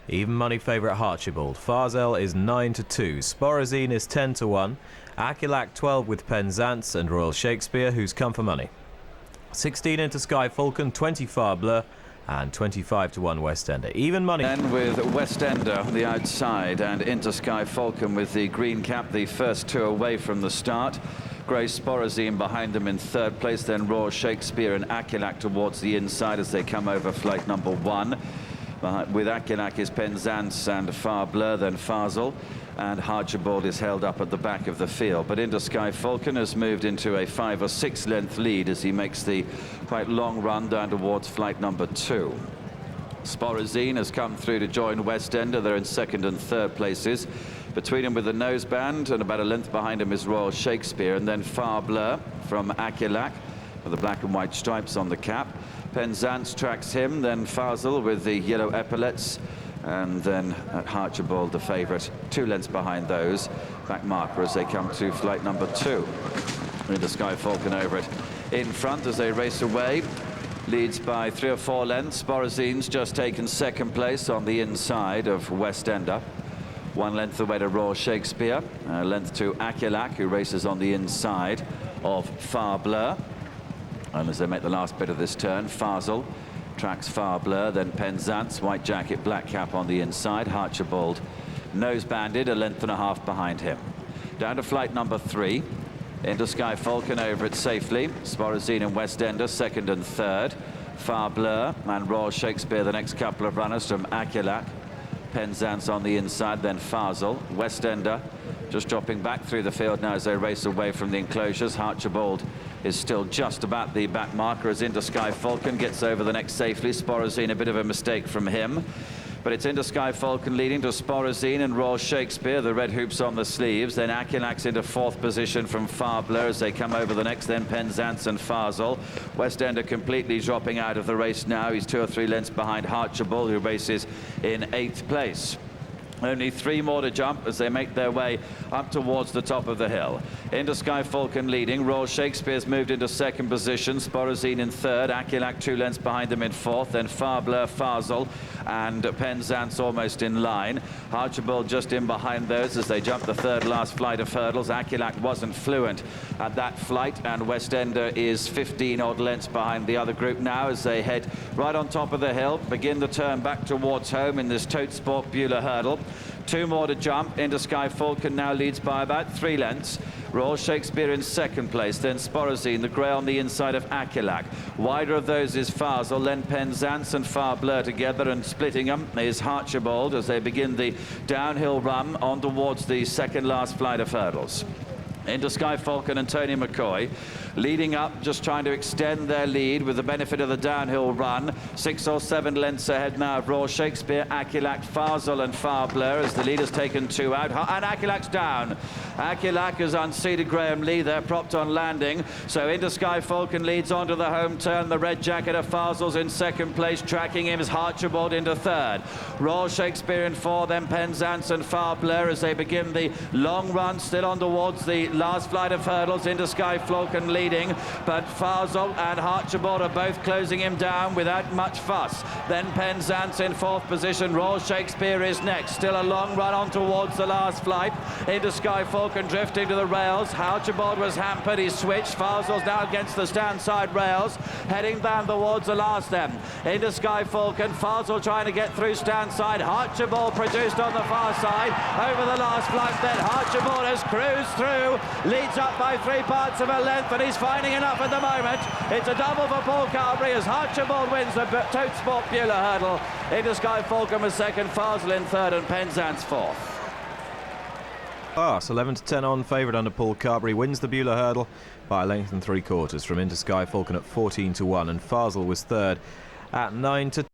Even money favourite Harchibald. Farzel is 9-2. Sporazine is 10-1. Akilac 12 with Penzance and Royal Shakespeare, who's come for money. 16 into Sky Falcon, 20 Bleu, and 25-1 West Ender. Even money. And with West Ender on the outside and into Sky Falcon with the green cap, the first two away from the start. Grey Sporazine behind them in third place, then Royal Shakespeare and Akilac towards the inside as they come over flight number 1. With Akilac is Penzance and Bleu, then Farzel, and Harchibald is held up at the back of the field. But into Sky Falcon has moved into a 5 or 6 length lead as he makes the quite long run down towards flight number 2. Sporazine has come through to join West Ender. They're in second and third places. Between him with the noseband and about a length behind him is Royal Shakespeare, and then Bleu from Akilac with the black and white stripes on the cap. Penzance tracks him, then Farzel with the yellow epaulets, and then Harchibald, the favourite, 2 lengths behind those. Back marker as they come to flight number 2. Into Sky Falcon over it in front as they race away. Leads by 3 or 4 lengths. Sporazine's just taken second place on the inside of West Ender. 1 length away to Royal Shakespeare. A length to Akilac, who races on the inside of Bleu. And as they make the last bit of this turn, Farzel tracks Bleu, then Penzance, white jacket, black cap on the inside. Harchibald nose-banded, a length and a half behind him. Down to flight number 3. Into Sky Falcon over it safely. Sporazine and West Ender second and third. Bleu and Royal Shakespeare the next couple of runners from Akilac. Penzance on the inside, then Farzel. West Ender just dropping back through the field now as they race away from the enclosures. Harchibald is still just about the back marker as into Sky Falcon gets over the next safely. Sporazine, a bit of a mistake from him. But it's into Sky Falcon leading to Sporazine and Royal Shakespeare, the red hoops on the sleeves. Then Akilac's into 4th position from Bleu as they come over the next, then Penzance and Farzel. West Ender completely dropping out of the race now. He's 2 or 3 lengths behind Harchibald, who races in 8th place. Only 3 more to jump as they make their way up towards the top of the hill. Into Sky Falcon leading. Royal Shakespeare's moved into 2nd position. Sporazine in 3rd. Akilac 2 lengths behind them in 4th. Then Bleu, Farzel and Penzance almost in line. Harchibald just in behind those as they jump the 3rd last flight of hurdles. Akilac wasn't fluent at that flight, and West Ender is 15 odd lengths behind the other group now as they head right on top of the hill, begin the turn back towards home in this Totesport Bula hurdle. 2 more to jump. Into Sky Falcon now leads by about 3 lengths. Royal Shakespeare in 2nd place, then Sporazine, the grey on the inside of Akilac. Wider of those is Farzel, then Penzance and Bleu together, and splitting them is Harchibald as they begin the downhill run on towards the 2nd last flight of hurdles. Into Sky Falcon and Tony McCoy leading up, just trying to extend their lead with the benefit of the downhill run. 6 or 7 lengths ahead now of Royal Shakespeare, Akilac, Farzel and Bleu as the leader's taken 2 out, and Akilac's down. Akilac has unseated Graham Lee there, propped on landing. So into Sky Falcon leads onto the home turn. The red jacket of Farzel's in 2nd place. Tracking him is Harchibald into 3rd. Royal Shakespeare in 4, then Penzance and Bleu as they begin the long run, still on towards the last flight of hurdles. Into Sky Falcon leading, but Farzel and Harchibald are both closing him down without much fuss. Then Penzance in 4th position. Royal Shakespeare is next. Still a long run on towards the last flight. Into Sky Falcon drifting to the rails. Harchibald was hampered. He's switched. Farzel's now against the stand side rails, heading down towards the last then. Into Sky Falcon. Farzel trying to get through stand side. Harchibald produced on the far side. Over the last flight then. Harchibald has cruised through. Leads up by 3 parts of a length, and he's finding enough at the moment. It's a double for Paul Carberry as Harchibald wins the Totesport Bula hurdle. Into Sky Falcon was 2nd, Farzel in 3rd, and Penzance 4th. Class 11-10 on favourite under Paul Carberry, wins the Bula hurdle by a length and 3/4 from Into Sky Falcon at 14-1, and Farzel was 3rd at 9-2.